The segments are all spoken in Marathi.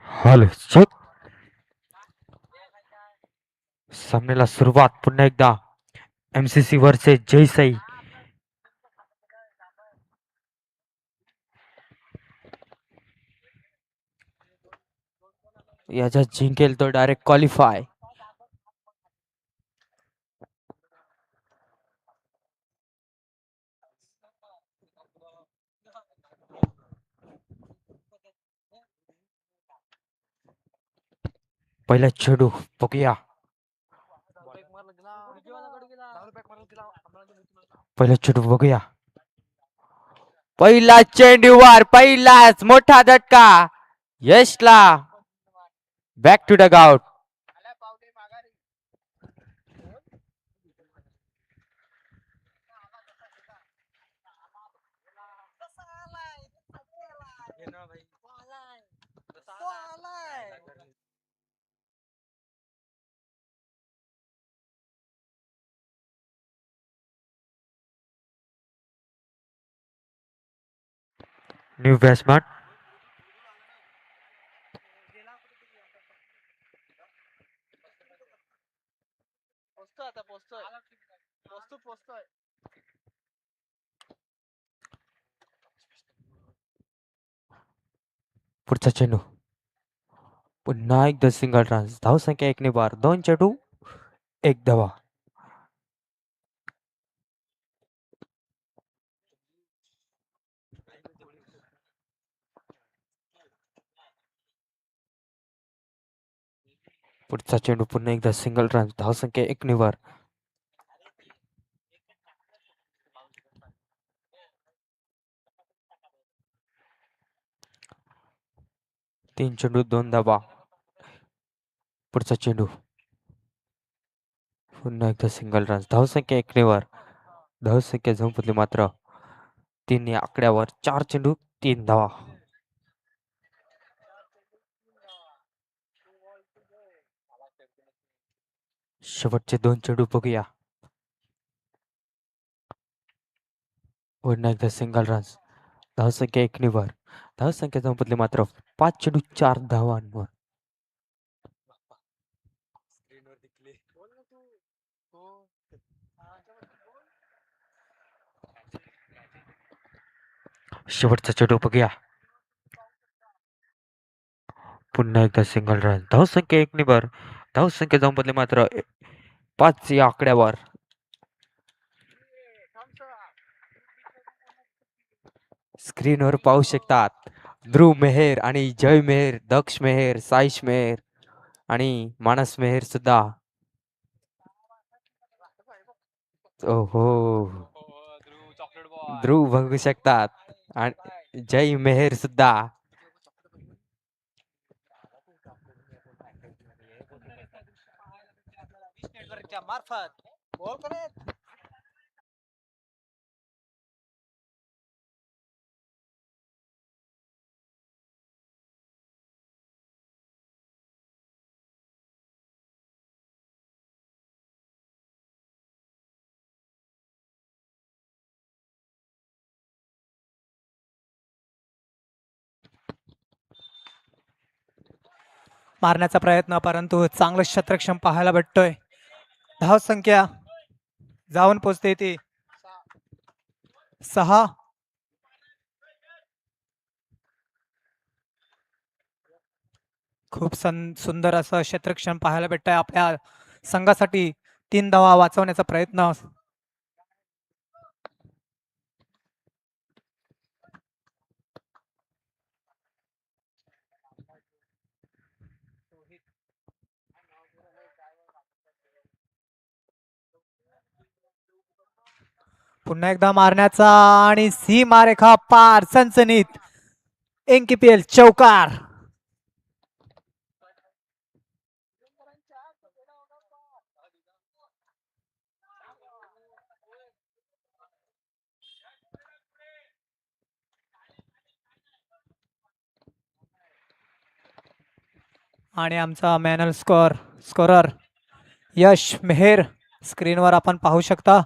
Hello check. सामन्याला सुरुवात पुन्हा एकदा MCC वरचे जय साई. याच्यात जिंकेल तो डायरेक्ट क्वालिफाय. पहिला चेंडू बघूया. पहिला चेंडू बघूया. पहिला चेंडूवर पहिलाच मोठा झटका यशला. Back to dugout. New batsman. पुढचा चेंडू पुन्हा एकदा सिंगल रन. धावसंख्या 1 ने बार. 2 चेंडू 1 धावा. पुढचा चेंडू पुन्हा एकदा सिंगल रन. धावसंख्या 1 ने बार. 3 चेंडू 2 धावा. पुढचा चेंडू पुन्हा एकदा सिंगल रन. धावसंख्या 1 ने बार. धावसंख्या झोपली मात्र 3 या आकड्यावर. 4 चेंडू 3 धावा. शेवटचे 2 चेंडू बघूया. पुन्हा एकदा सिंगल रन. धावसंख्या 1 ने बार. धावसंख्या संपली मात्र 5 चेंडू 4 धावांवर. शेवटचा चेंडू बघूया. पुन्हा एकदा सिंगल रन. धावसंख्या 1 ने बार. धावसंख्या संपली मात्र 5 या आकड्यावर. स्क्रीनवर पाहू शकतात ध्रुव मेहर आणि जय मेहर, दक्ष मेहर, साईश मेहर आणि मानस मेहर सुद्धा. ओहो, ध्रुव बघू शकतात आणि जय मेहर सुद्धा. मारण्याचा प्रयत्न, परंतु चांगलं क्षेत्रक्षम पाहायला भेटतोय. धाव संख्या जाऊन पोहोचते ती 6. खूप सुंदर असं क्षेत्रक्षम पाहायला भेटतंय आपल्या संघासाठी. 3 धावा वाचवण्याचा प्रयत्न. पुन्हा एकदा मारण्याचा आणि सीमारेखा पार. सनसनीत एनकेपीएल चौकार. आणि आमचा मॅनल स्कोरर यश मेहर स्क्रीनवर आपण पाहू शकता.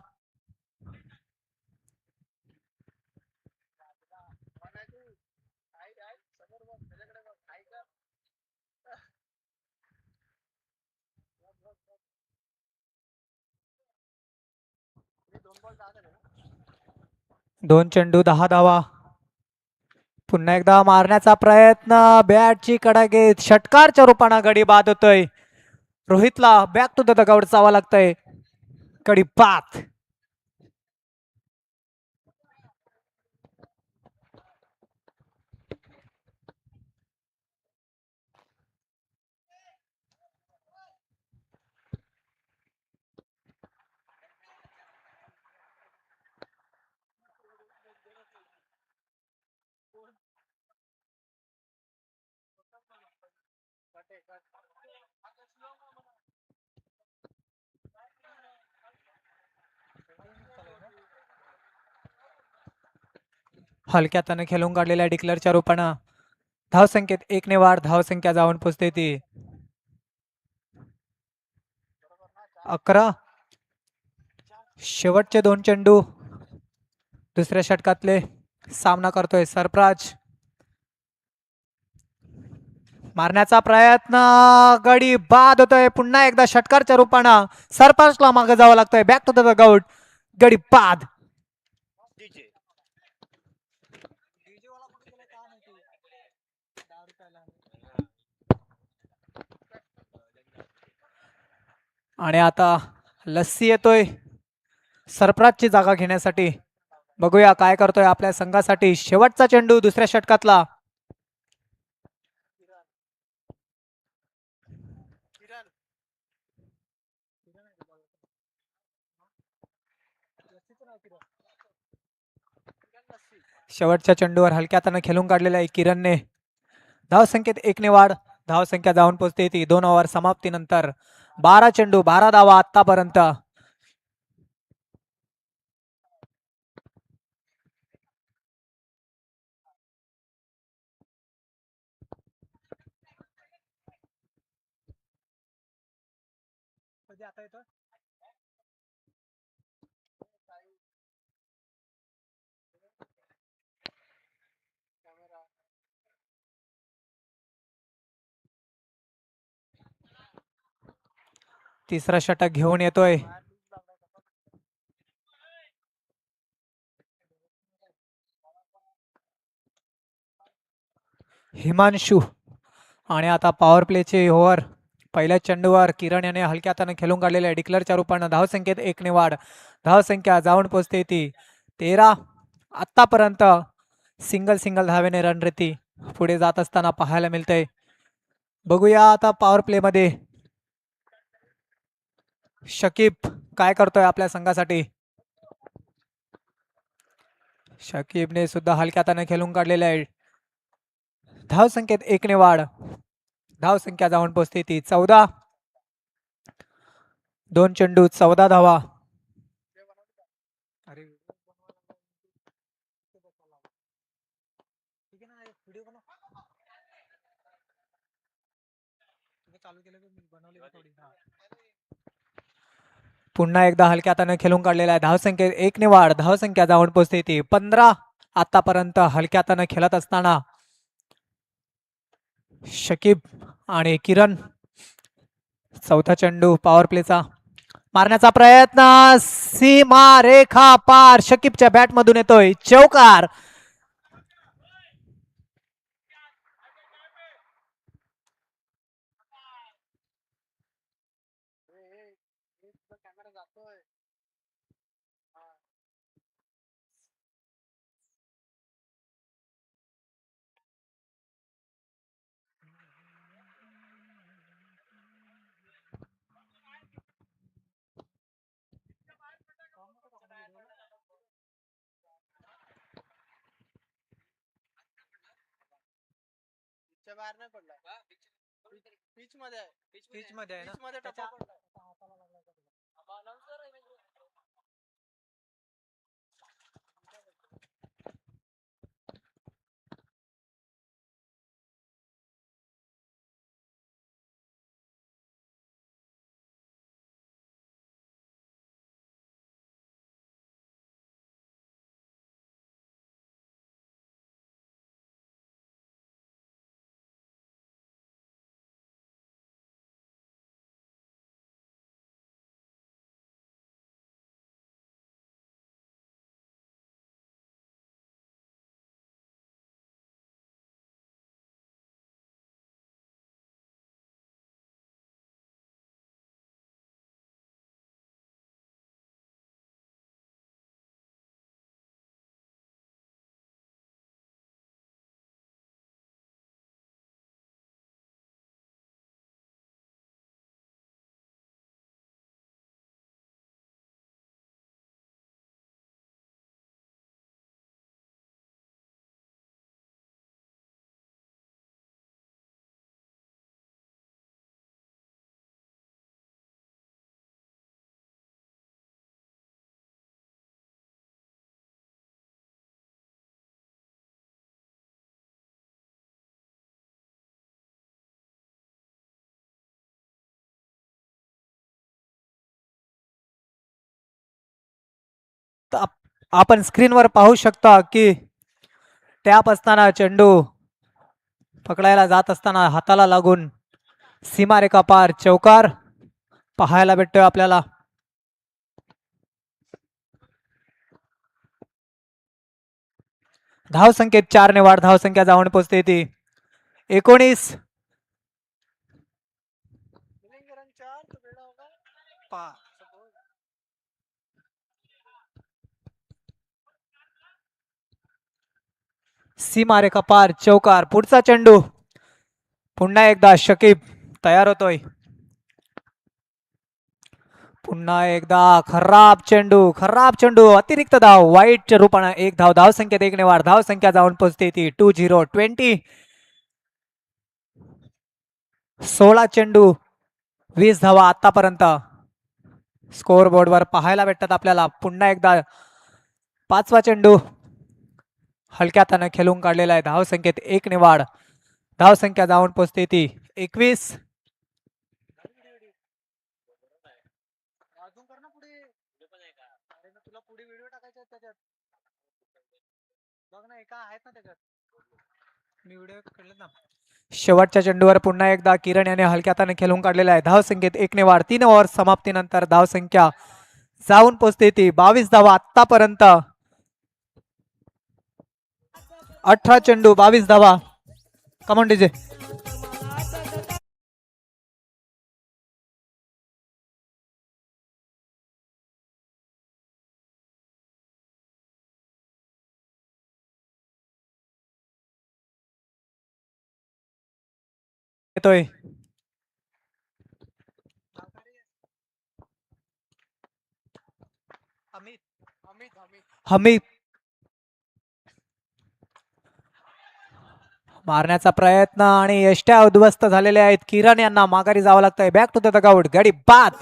2 चेंडू 10 धावा. पुन्हा एकदा मारण्याचा प्रयत्न, बॅटची कडा घेत षटकारच्या रूपानं गडी बाद होतोय. रोहितला बॅक टू द डगआउट जावं लागतंय. गडी बाद. हलक्या हाताने खेळून काढलेल्या डिक्लेअरच्या रूपानं धावसंख्येत 1 ने वाढ. धावसंख्या जाऊन पोचते ती 11. शेवटचे 2 चेंडू दुसऱ्या षटकातले सामना करतोय सरफराज. मारण्याचा प्रयत्न, गडी बाद होतोय. पुन्हा एकदा षटकारच्या रूपानं सरफराजला मागे जावं लागतंय. Back to the dugout. गडी बाद. आणि आता लस्सी येतोय सरफराजची जागा घेण्यासाठी. बघूया काय करतोय आपल्या संघासाठी. शेवटचा चेंडू दुसऱ्या षटकातला. शेवटच्या चेंडूवर हलक्या हाताने खेळून काढलेला आहे किरणने. धावसंख्येत 1 ने वाढ. धावसंख्या जाऊन पोचते ती 2 ओव्हर समाप्तीनंतर 12 चेंडू 12 धावा आतापर्यंत. तिसरा षटक घेऊन येतोय हिमांशू. आणि आता पॉवर प्लेची ओव्हर. पहिल्या चेंडूवर किरण याने हलक्या हाताने खेळून काढलेल्या डिक्लेअरच्या रूपानं धावसंख्येत 1 ने वाढ. धावसंख्या जाऊन पोचते ती 13. आतापर्यंत सिंगल धावेने रणरेती पुढे जात असताना पाहायला मिळतंय. बघूया आता पॉवर प्ले मध्ये शकीब काय करतोय आपल्या संघासाठी. शकीबने सुद्धा हलक्या हाताने खेळून काढलेले आहे. धावसंख्येत 1 ने वाढ. धावसंख्या जाऊन पोचते ती 14. 2 चेंडू 14 धावा. पुन्हा एकदा हलक्या हाताने खेळून काढलेला आहे. धावसंख्येत 1 ने वाढ. धावसंख्या जाऊन पोचते ती 15. आतापर्यंत हलक्या हाताने खेळत असताना शकीब आणि किरण. चौथा चेंडू पॉवर प्लेचा. मारण्याचा प्रयत्न, सीमा रेखा पार. शकीबच्या बॅट मधून येतोय चौकार. पिच मध्ये आहे ना. आपण स्क्रीनवर पाहू शकता की टॅप असताना चेंडू पकडायला जात असताना हाताला लागून सीमारेखा पार चौकार पाहायला भेटतोय आपल्याला. धाव संख्येत 4 ने वाढ. धाव संख्या जाऊन पोहोचते ती 19. सीमारेखा पार चौकार. पुढचा चेंडू पुन्हा एकदा शकीब तयार होतोय. पुन्हा एकदा खराब चेंडू अतिरिक्त धाव वाईटच्या रूपाने 1 धाव. धाव संख्येत 1 ने वाढ. धाव संख्या जाऊन पोहोचते ती 20. 16 चेंडू 20 धावा आतापर्यंत स्कोअर बोर्डवर पाहायला भेटतात आपल्याला. पुन्हा एकदा 5वा चेंडू हलक्या हाताने खेळून काढलेला आहे. धाव संख्येत 1 ने वाढ. धाव संख्या जाऊन पोहोचते ती 21. शेवटच्या चेंडूवर पुन्हा एकदा किरण याने हलक्या हाताने खेळून काढलेला आहे. धाव संख्येत 1 ने वाढ. 3 ओव्हर समाप्तीनंतर धाव संख्या जाऊन पोहोचते ती 22 धावा आतापर्यंत. 18 चेंडू 22 धावा. Come on DJ. येतोय हमीद. मारण्याचा प्रयत्न आणि यष्ट्या उद्ध्वस्त झालेल्या आहेत. किरण यांना माघारी जावं लागतंय. Back to the dugout. गडी बाद.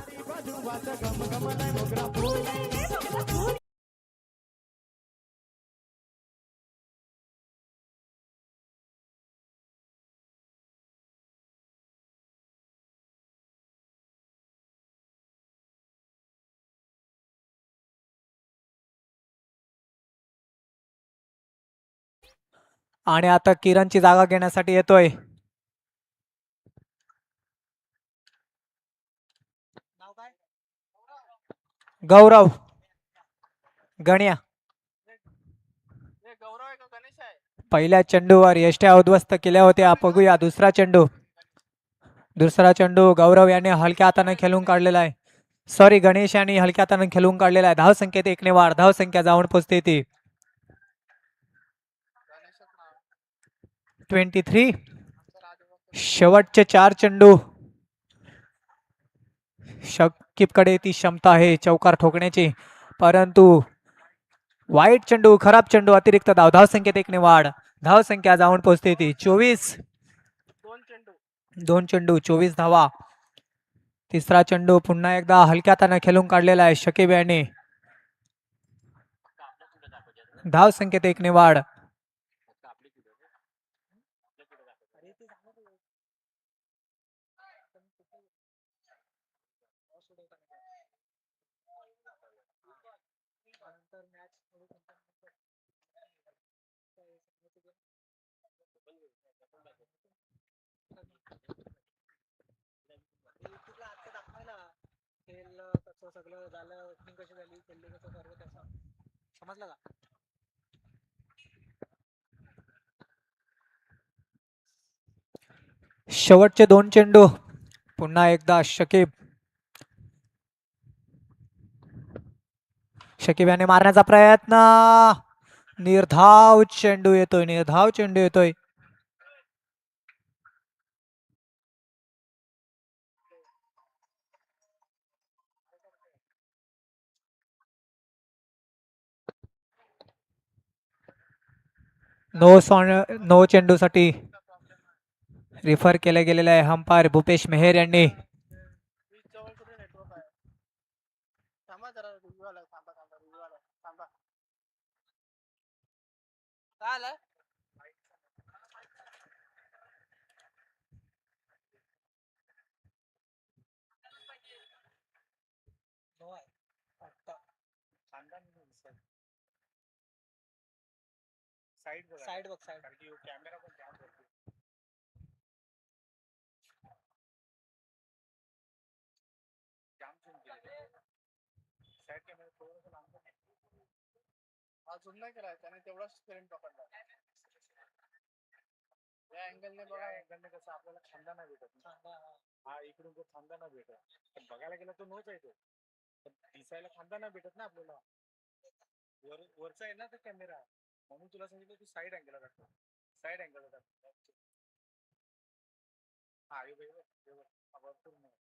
आणि आता किरणची जागा घेण्यासाठी येतोय गौरव गण्या. पहिल्या चेंडूवर यष्ट्या उद्ध्वस्त केल्या होत्या. बघूया दुसरा चेंडू गौरव याने हलक्या हाताने खेळून काढलेला आहे. सॉरी, गणेश यांनी हलक्या हाताने खेळून काढलेला आहे. धाव संख्येत 1 ने वाढ. धाव संख्या जाऊन पोहोचते ती 23. शेवटचे 4 चेंडू. शकीबकडे ती क्षमता आहे चौकार ठोकण्याची, परंतु वाईट चेंडू, खराब चेंडू, अतिरिक्त धाव. धाव संख्येत 1 ने वाढ. धाव संख्या जाऊन पोहोचते ती 24. 2 चेंडू 24 धावा. तिसरा चेंडू पुन्हा एकदा हलक्या हाताने खेळून काढलेला आहे शकीब याने. धाव संख्येत 1 ने वाढ. समजलं का? शेवटचे 2 चेंडू पुन्हा एकदा शकीब याने मारण्याचा प्रयत्न. निर्धाव चेंडू येतोय. नो चेंडूसाठी रिफर केले गेलेले आहे अंपायर भूपेश मेहर यांनी. साईड बघ साईड बघ साईड. कारण की कॅमेरा पण जाम करतो. जाम झूम केले साईड कॅमेरा थोडंसं लांब कर. हा झूम नाही करायचा त्याने तेवढाच फ्रेम पकडला. या अँगलने बघा अँगलने कसं आपल्याला खांदा नाही भेटत. हा इकडून तो खांदा नाही भेटत पण बघायला गेला तो नोच आहे तो पण दिसायला खांदा नाही भेटत ना आपल्याला. वरचा आहे ना तो कॅमेरा म्हणून तुला सांगितलं तू साईड अँगल टाकतो. साईड अँगल टाकतो. हा भरपूर नाही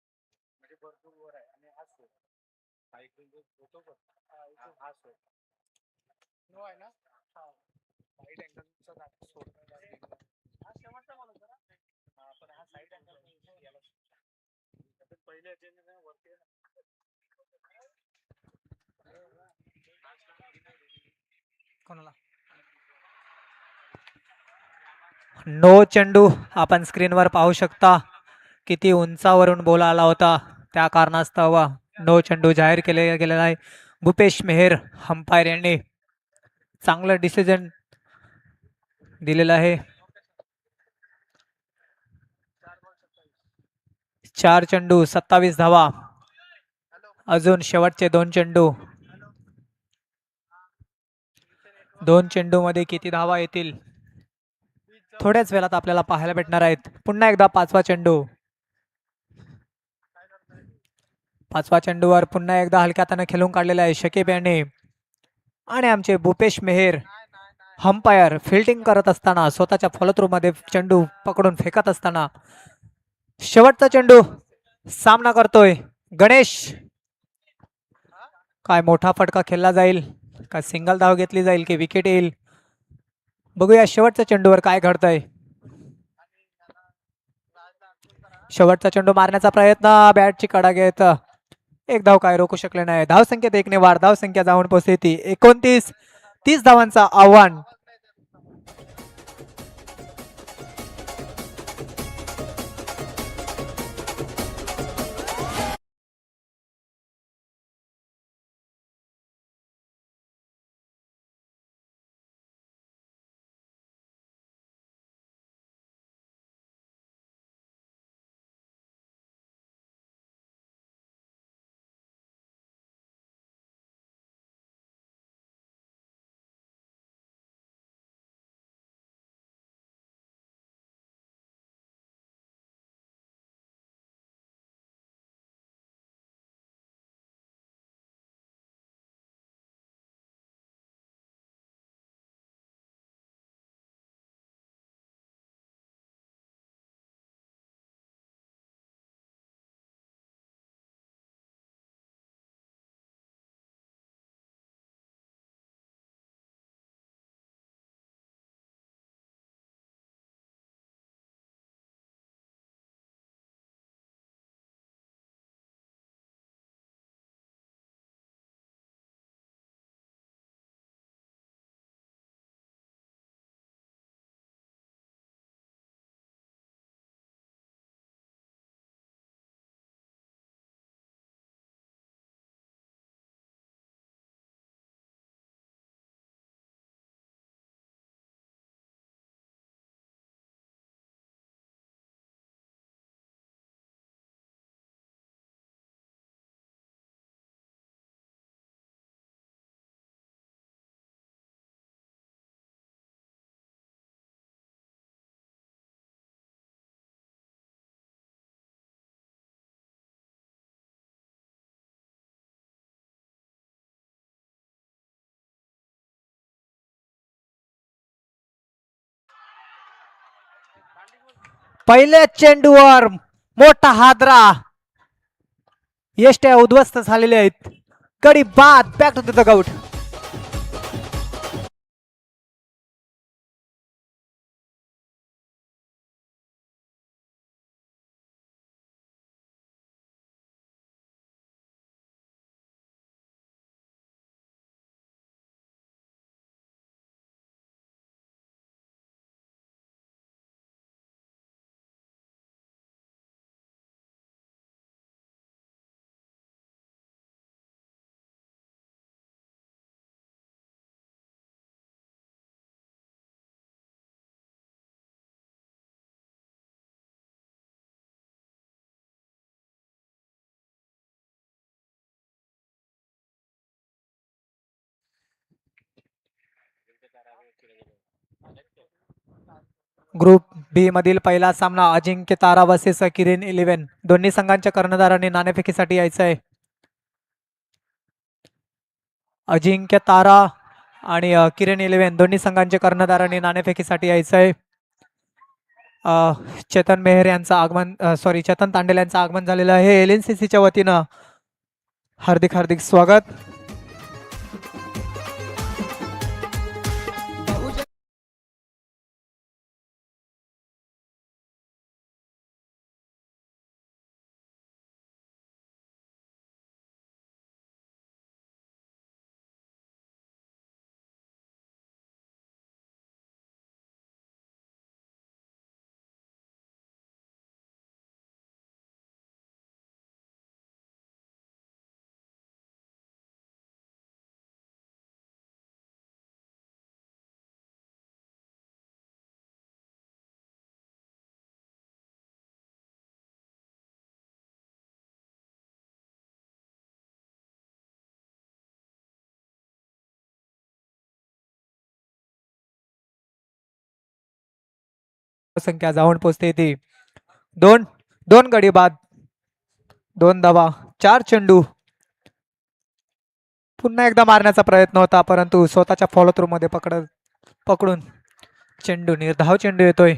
म्हणजे भरपूर वर आहे आणि हाच सोड. हा इकडून जो होतो बघ हा सोड नो आहे ना. हा साईड अँगलचा दाखव सोड. हा शेवटचा बोलत जरा. हा पण हा साईड अँगल याला पहिले अजेंडा वरती कोणाला नो चेंडू आपण स्क्रीनवर पाहू शकता. किती उंचावरून बोल आला होता त्या कारणास्तव नो चेंडू जाहीर केले गेलेला आहे. भूपेश मेहर अंपायर यांनी चांगलं डिसिजन दिलेलं आहे. 4 चेंडू 27 धावा. अजून शेवटचे 2 चेंडू. 2 चेंडू मध्ये किती धावा येतील थोड्याच वेळात आपल्याला पाहायला भेटणार आहेत. पुन्हा एकदा 5वा चेंडू. 5व्या चेंडूवर पुन्हा एकदा हलक्या हाताने खेळून काढलेला आहे शकीब यांनी. आणि आमचे भूपेश मेहर अंपायर फिल्डिंग करत असताना स्वतःच्या फॉलोथ्रू मध्ये चेंडू पकडून फेकत असताना शेवटचा चेंडू सामना करतोय गणेश. काय मोठा फटका खेळला जाईल का सिंगल धाव घेतली जाईल की विकेट येईल बघूया शेवटच्या चेंडूवर काय घडतंय. शेवटचा चेंडू मारण्याचा प्रयत्न बॅटची कडा घेत एक धाव काय रोखू शकले नाही. धाव संख्येत 1 ने वाढ. धाव संख्या जाऊन पोहोचते ती 29. 30 धावांचा आव्हान. पहिल्या चेंडूवर मोठा हादरा. यष्ट्या उद्ध्वस्त झालेले आहेत. गडी बाद. Back to the dugout. Group B मधील पहिला सामना अजिंक्य तारा वर्सेस किरण 11. दोन्ही संघांच्या कर्णधारांनी नाणेफेकीसाठी यायचं आहे. अजिंक्य तारा आणि किरण 11 दोन्ही संघांच्या कर्णधारांनी नाणेफेकीसाठी यायचं आहे. चेतन मेहर यांचं आगमन चेतन तांडेल यांचं आगमन झालेलं आहे. LNCCच्या वतीनं हार्दिक हार्दिक स्वागत. संख्या जाऊन पोहोचते ती 2 गडी बाद 2 धावा 4 चेंडू. पुन्हा एकदा मारण्याचा प्रयत्न होता परंतु स्वतःच्या फॉलो थ्रू मध्ये पकडून चेंडू निर्धाव चेंडू येतोय.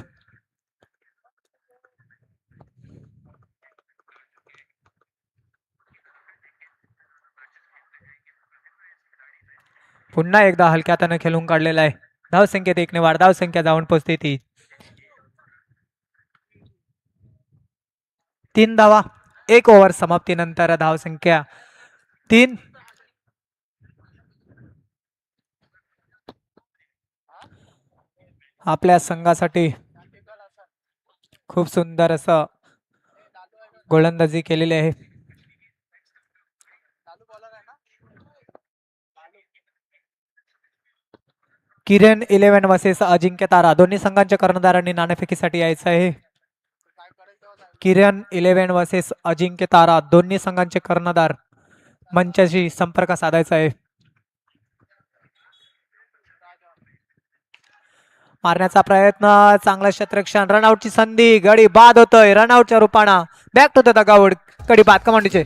पुन्हा एकदा हलक्या हाताने खेळून काढलेला आहे. धाव संख्येत 1 ने वाढ. धाव संख्या जाऊन पोहोचते ती 3 धावा 1 ओव्हर समाप्तीनंतर धाव संख्या 3. आपल्या संघासाठी खूप सुंदर असं गोलंदाजी केलेली आहे. किरण 11 वर्सेस अजिंक्य तारा दोन्ही संघांच्या कर्णधारांनी नाणेफेकीसाठी यायचं आहे. किरण 11 वर्सेस अजिंक्य तारा दोन्ही संघांचे कर्णधार मंचाशी संपर्क साधायचा आहे. मारण्याचा प्रयत्न चांगला क्षेत्ररक्षण रनआउटची संधी गडी बाद होतोय. रनआउटच्या रूपानं बॅक टू द दगावड गडी बाद कमांडीचे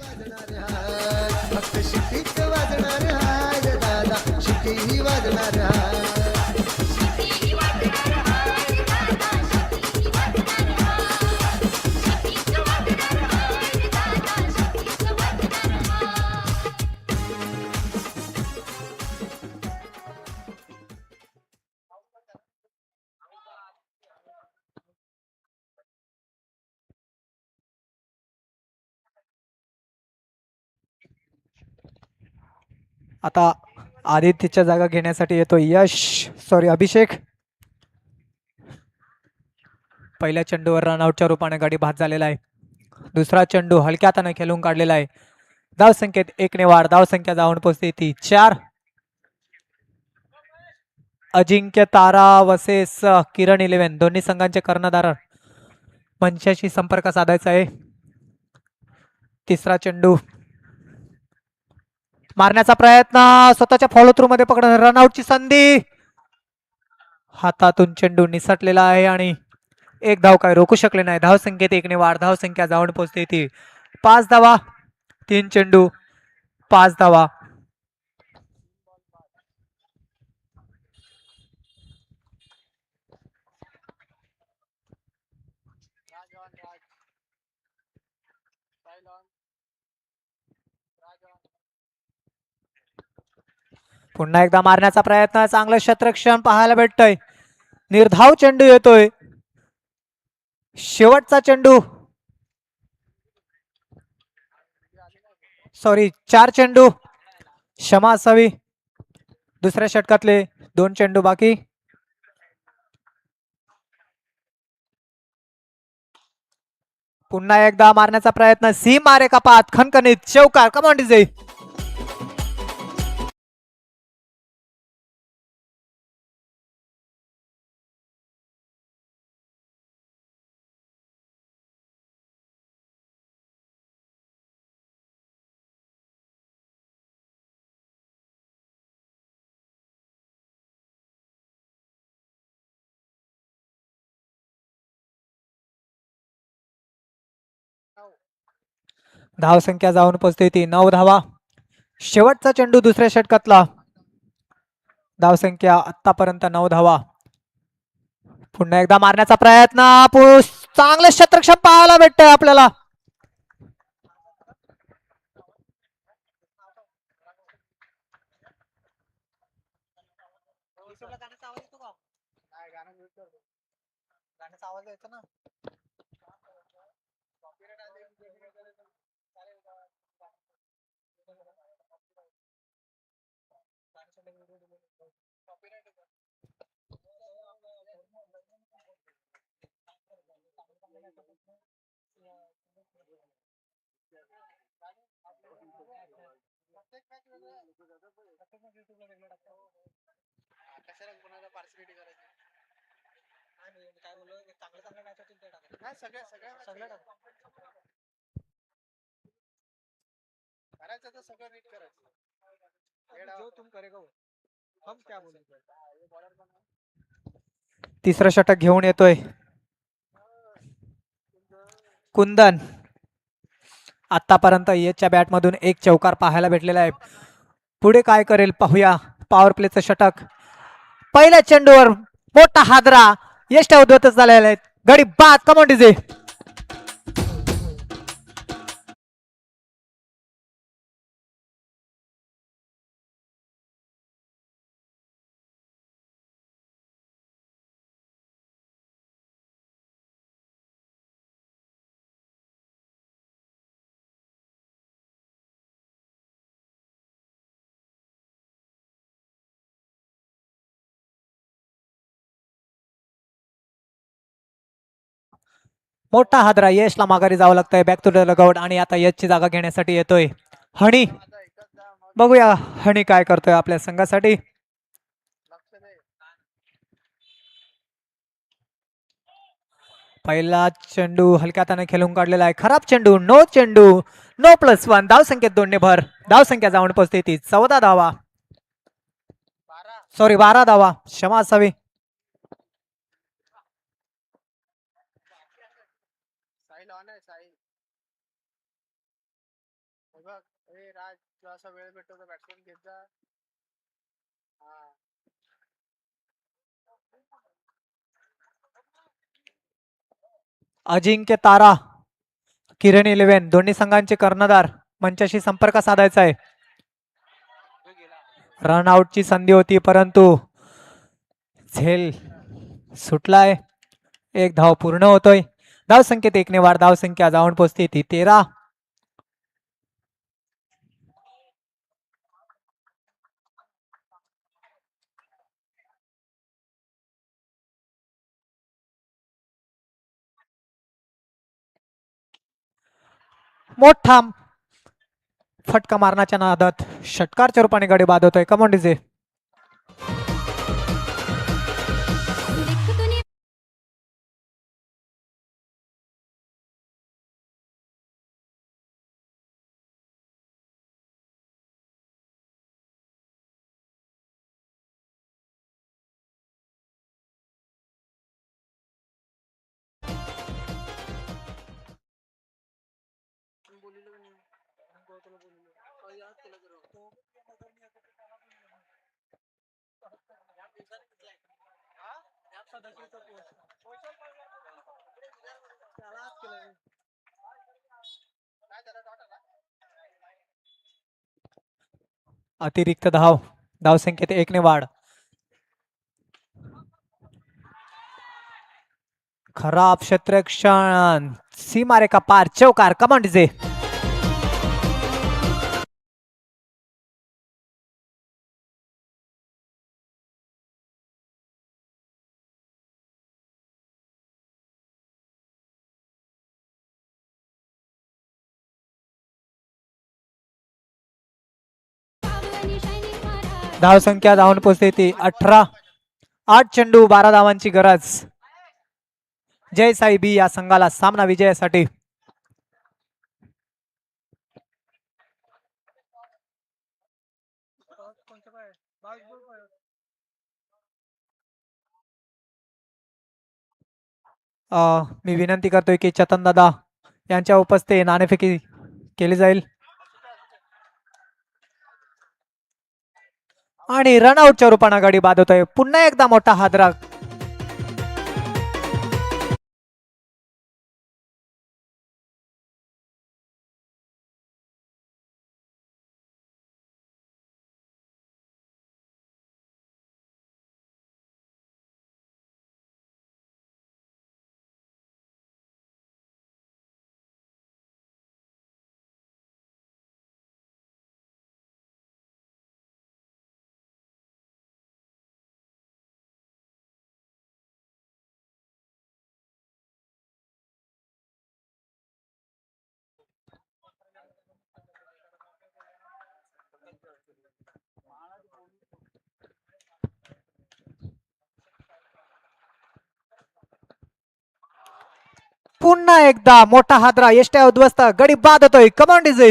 आता आदित्यच्या जागा घेण्यासाठी येतो अभिषेक. पहिल्या चेंडूवर रनआउटच्या रूपाने गाडी बाद झालेला आहे. दुसरा चेंडू हलक्या हाताने खेळून काढलेला आहे. धाव संख्येत 1 ने वाढ. धाव संख्या जाऊन पोहोचते ती 4. अजिंक्य तारा वर्सेस किरण 11 दोन्ही संघांचे कर्णधार मंचाशी संपर्क साधायचा आहे. तिसरा चेंडू मारण्याचा प्रयत्न स्वतःच्या फॉलो थ्रू मध्ये पकडून रनआउटची संधी हातातून चेंडू निसटलेला आहे आणि एक धाव काय रोखू शकले नाही. धाव संख्येत 1 ने वाढ. धाव संख्या जाऊन पोहोचते ती 5 धावा 3 चेंडू 5 धावा. पुन्हा एकदा मारण्याचा प्रयत्न चांगलं क्षेत्ररक्षण पाहायला भेटतंय. निर्धाव चेंडू येतोय. शेवटचा चेंडू 4 चेंडू क्षमा असावी. दुसऱ्या षटकातले 2 चेंडू बाकी. पुन्हा एकदा मारण्याचा प्रयत्न सीमा रेखापात खणखणीत चौकार कमांडीचे धावसंख्या जाऊन पोहोचते ती 9 धावा. शेवटचा चेंडू दुसऱ्या षटकातला. धावसंख्या आतापर्यंत 9 धावा. पुन्हा एकदा मारण्याचा प्रयत्न. चांगलं क्षेत्ररक्षण पाहायला भेटतंय आपल्याला. तिसरं षटक घेऊन येतोय कुंदन. आतापर्यंत यशच्या बॅट मधून एक चौकार पाहायला भेटलेला आहे. पुढे काय करेल पाहूया. पॉवर प्लेचं षटक. पहिल्या चेंडूवर मोठा हादरा. यश उद्वतच झालेला आहे. गडी बाद. Come on DJ. मोठा हादरा. यशला माघारी जावं लागतंय. Back to the dugout. आणि आता यशची जागा घेण्यासाठी येतोय हनी. बघूया हनी काय करतोय आपल्या संघासाठी. पहिला चेंडू हलक्या हाताने खेळून काढलेला आहे. खराब चेंडू. नो चेंडू. नो +1. धाव संख्येत 2 ने भर. धाव संख्या जाऊन पोहोचते ती 14 धावा. सॉरी 12 धावा. क्षमा असावी. वेळ भेटतो बॅट्समॅन घेत जा. अजिंक्य तारा किरण 11 दोन्ही संघांचे कर्णधार मंचाशी संपर्क साधायचा आहे. रन आउटची संधी होती परंतु झेल सुटलाय. एक धाव पूर्ण होतोय. धाव संख्येत 1 ने वाढ. धाव संख्या जाऊन पोहोचते ती 13. मोठा फटका मारण्याच्या नादात षटकारच्या रूपाने गडी बाद होतोय. Come on DJ. अतिरिक्त धाव. धाव संख्येत 1 ने वाढ. खराब क्षेत्ररक्षण. सीमारेखा पार. चौकार. Come on DJ. धाव संख्या जाऊन पोहोचते ती 18. 8 चेंडू 12 धावांची गरज. जय साई बी या संघाला सामना विजयासाठी. मी विनंती करतोय की चतन दादा यांच्या उपस्थितीत नाणेफेकी केली जाईल आणि रनआउटच्या रूपाने गडी बाद होतोय. पुन्हा एकदा मोठा हादरा. पुन्हा एकदा मोठा हादरा. एष्ट्या उद्ध्वस्त. गडी बाद होतोय. Come on DJ.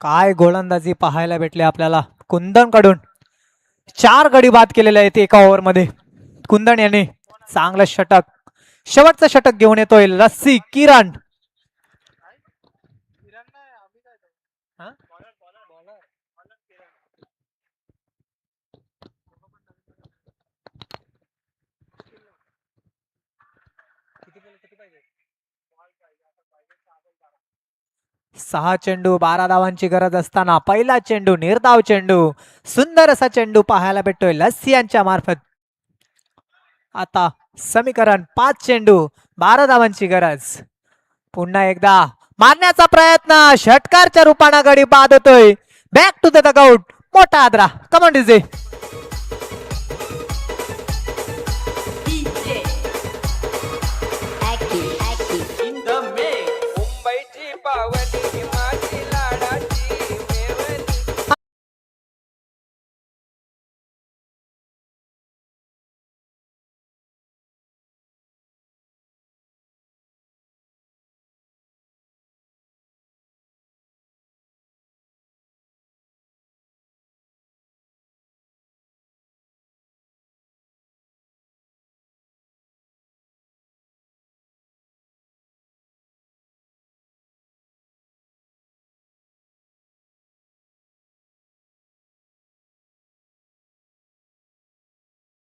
काय गोलंदाजी पाहायला भेटले आपल्याला कुंदन कडून. 4 गडी बाद केलेले आहेत एका ओव्हरमध्ये. कुंदन याने चांगलं षटक, शेवटचं षटक घेऊन येतोय लस्सी किरण. सहा चेंडू 12 धावांची गरज असताना पहिला चेंडू निर्धाव चेंडू. सुंदर असा चेंडू पाहायला भेटतोय लस्सी यांच्या मार्फत. आता समीकरण 5 चेंडू 12 धावांची गरज. पुन्हा एकदा मारण्याचा प्रयत्न. षटकारच्या रूपाने गडी बाद होतोय. Back to the dugout. मोठा आदरा. Come on DJ. मुंबईची पावन